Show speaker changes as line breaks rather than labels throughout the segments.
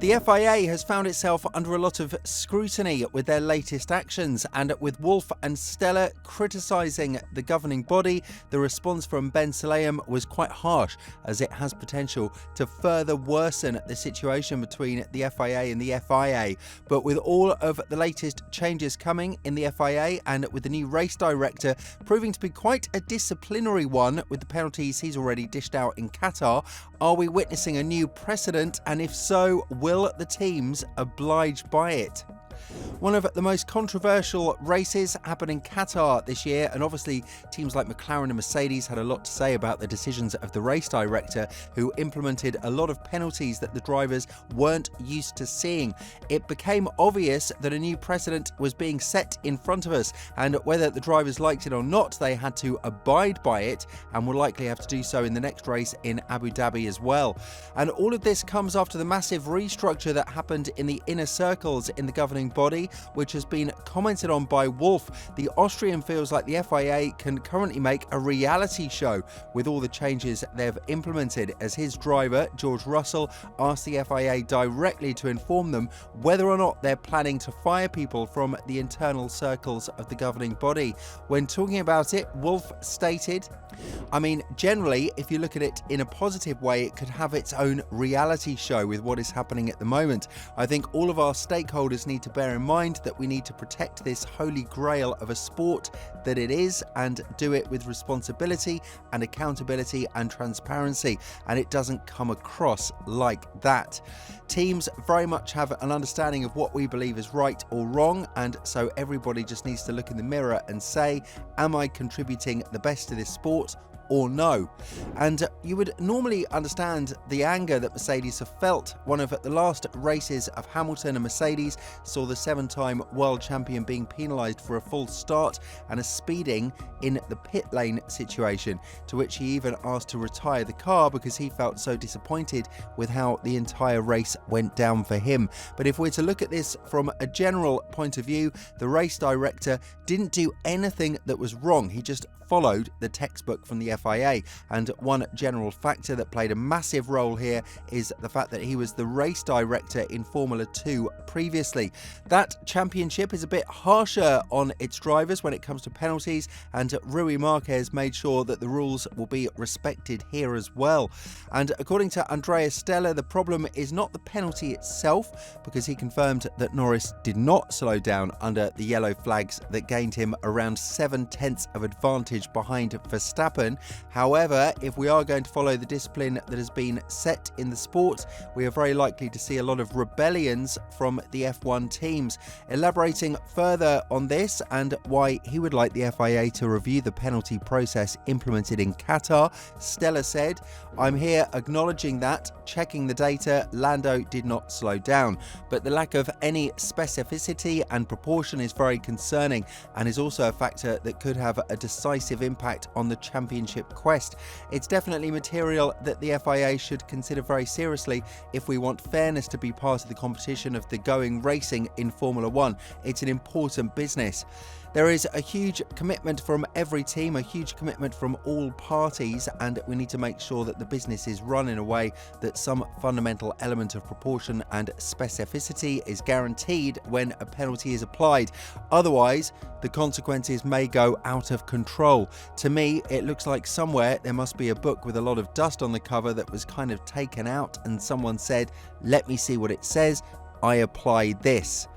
The FIA has found itself under a lot of scrutiny with their latest actions, and with Wolff and Stella criticising the governing body, the response from Ben Sulayem was quite harsh, as it has potential to further worsen the situation between the FIA and the FIA. But with all of the latest changes coming in the FIA, and with the new race director proving to be quite a disciplinary one with the penalties he's already dished out in Qatar, are we witnessing a new precedent, and if so, will the teams oblige by it? One of the most controversial races happened in Qatar this year, and obviously teams like McLaren and Mercedes had a lot to say about the decisions of the race director, who implemented a lot of penalties that the drivers weren't used to seeing. It became obvious that a new precedent was being set in front of us, and whether the drivers liked it or not, they had to abide by it, and will likely have to do so in the next race in Abu Dhabi as well. And all of this comes after the massive restructure that happened in the inner circles in the governing body, which has been commented on by Wolff. The Austrian feels like the FIA can currently make a reality show with all the changes they've implemented, as his driver, George Russell, asked the FIA directly to inform them whether or not they're planning to fire people from the internal circles of the governing body. When talking about it, Wolff stated, generally, if you look at it in a positive way, it could have its own reality show with what is happening at the moment. I think all of our stakeholders need to bear in mind that we need to protect this holy grail of a sport that it is, and do it with responsibility and accountability and transparency, and it doesn't come across like that. Teams very much have an understanding of what we believe is right or wrong, and so everybody just needs to look in the mirror and say, am I contributing the best to this sport or no? And you would normally understand the anger that Mercedes have felt. One of the last races of Hamilton and Mercedes saw the 7-time world champion being penalised for a false start and a speeding in the pit lane situation, to which he even asked to retire the car because he felt so disappointed with how the entire race went down for him. But if we're to look at this from a general point of view, the race director didn't do anything that was wrong. He just followed the textbook from the FIA, and one general factor that played a massive role here is the fact that he was the race director in Formula 2 previously. That championship is a bit harsher on its drivers when it comes to penalties, and Rui Marquez made sure that the rules will be respected here as well. And according to Stella, the problem is not the penalty itself, because he confirmed that Norris did not slow down under the yellow flags that gained him around 7/10 of advantage behind Verstappen. However, if we are going to follow the discipline that has been set in the sport, we are very likely to see a lot of rebellions from the F1 teams. Elaborating further on this and why he would like the FIA to review the penalty process implemented in Qatar, Stella said, "I'm here acknowledging that, checking the data, Lando did not slow down, but the lack of any specificity and proportion is very concerning, and is also a factor that could have a decisive impact on the championship quest. It's definitely material that the FIA should consider very seriously if we want fairness to be part of the competition of the going racing in Formula 1. It's an important business. There is a huge commitment from every team, a huge commitment from all parties, and we need to make sure that the business is run in a way that some fundamental element of proportion and specificity is guaranteed when a penalty is applied. Otherwise, the consequences may go out of control. To me, it looks like somewhere there must be a book with a lot of dust on the cover that was kind of taken out, and someone said, 'Let me see what it says. I apply this.'"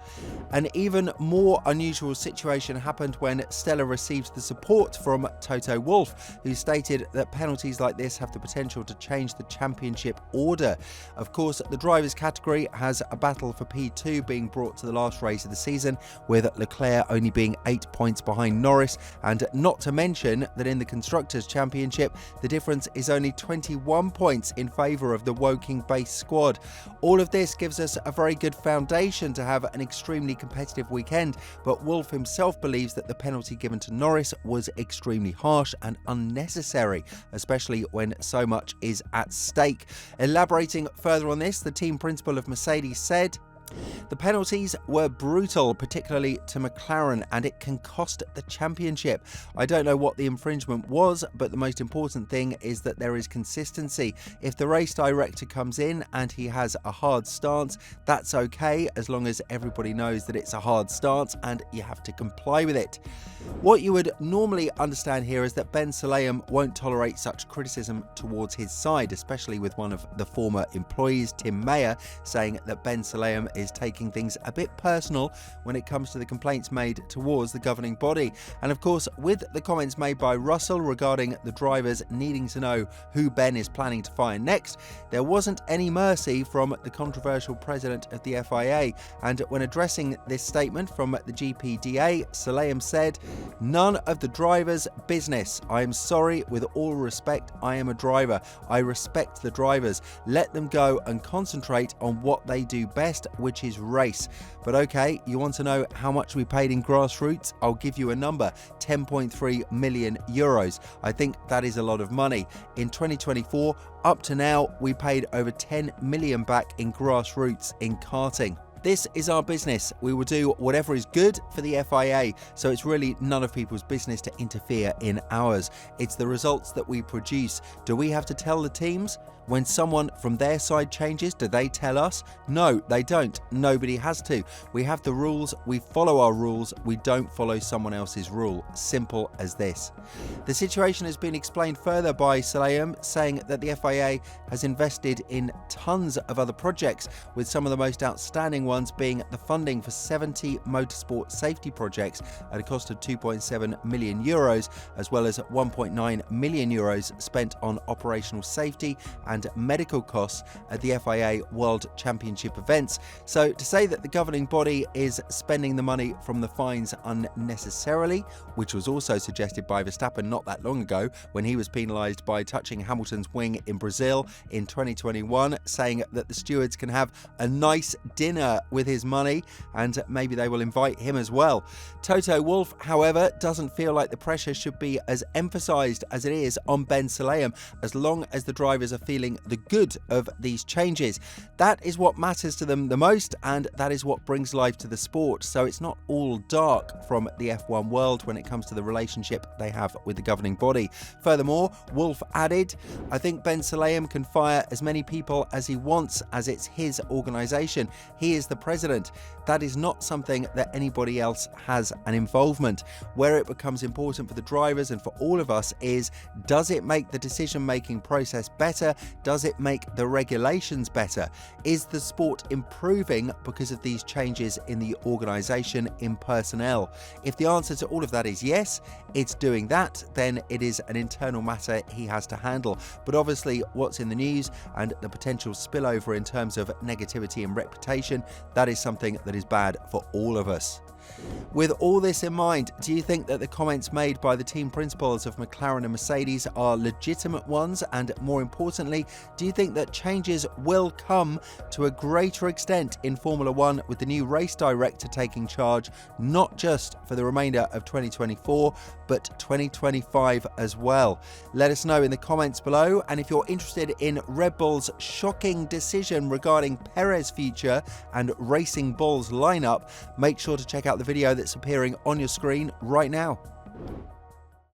An even more unusual situation happened when Stella received the support from Toto Wolff, who stated that penalties like this have the potential to change the championship order. Of course, the drivers' category has a battle for P2 being brought to the last race of the season, with Leclerc only being 8 points behind Norris, and not to mention that in the Constructors' Championship, the difference is only 21 points in favour of the Woking-based squad. All of this gives us a very good foundation to have an extremely competitive weekend, but Wolff himself believes that the penalty given to Norris was extremely harsh and unnecessary, especially when so much is at stake. Elaborating further on this, the team principal of Mercedes said, The penalties were brutal, particularly to McLaren, and it can cost the championship. I don't know what the infringement was, but the most important thing is that there is consistency. If the race director comes in and he has a hard stance, that's okay, as long as everybody knows that it's a hard stance and you have to comply with it. What you would normally understand here is that Ben Sulayem won't tolerate such criticism towards his side, especially with one of the former employees, Tim Mayer, saying that Ben Sulayem is taking things a bit personal when it comes to the complaints made towards the governing body. And of course, with the comments made by Russell regarding the drivers needing to know who Ben is planning to fire next, there wasn't any mercy from the controversial president of the FIA. And when addressing this statement from the GPDA, Sulayem said, "None of the drivers' business. I am sorry, with all respect, I am a driver. I respect the drivers. Let them go and concentrate on what they do best, which is race. But okay, you want to know how much we paid in grassroots? I'll give you a number, 10.3 million euros. I think that is a lot of money. In 2024, up to now, we paid over 10 million back in grassroots in karting. This is our business. We will do whatever is good for the FIA, so it's really none of people's business to interfere in ours. It's the results that we produce. Do we have to tell the teams? When someone from their side changes, do they tell us? No, they don't. Nobody has to. We have the rules, we follow our rules, we don't follow someone else's rule. Simple as this." The situation has been explained further by Sulayem, saying that the FIA has invested in tons of other projects, with some of the most outstanding ones being the funding for 70 motorsport safety projects at a cost of 2.7 million euros, as well as 1.9 million euros spent on operational safety and medical costs at the FIA World Championship events. So to say that the governing body is spending the money from the fines unnecessarily, which was also suggested by Verstappen not that long ago when he was penalised by touching Hamilton's wing in Brazil in 2021, saying that the stewards can have a nice dinner with his money and maybe they will invite him as well. Toto Wolff, however, doesn't feel like the pressure should be as emphasised as it is on Ben Sulayem, as long as the drivers are feeling the good of these changes. That is what matters to them the most, and that is what brings life to the sport. So it's not all dark from the F1 world when it comes to the relationship they have with the governing body. Furthermore, Wolff added, "I think Ben Sulayem can fire as many people as he wants, as it's his organisation. He is the president. That is not something that anybody else has an involvement. Where it becomes important for the drivers and for all of us is, does it make the decision-making process better? Does it make the regulations better? Is the sport improving because of these changes in the organisation, in personnel? If the answer to all of that is yes, it's doing that, then it is an internal matter he has to handle. But obviously what's in the news and the potential spillover in terms of negativity and reputation, that is something that is bad for all of us." With all this in mind, do you think that the comments made by the team principals of McLaren and Mercedes are legitimate ones? And more importantly, do you think that changes will come to a greater extent in Formula One with the new race director taking charge, not just for the remainder of 2024, but 2025 as well? Let us know in the comments below. And if you're interested in Red Bull's shocking decision regarding Perez's future and Racing Bull's lineup, make sure to check out the video that's appearing on your screen right now.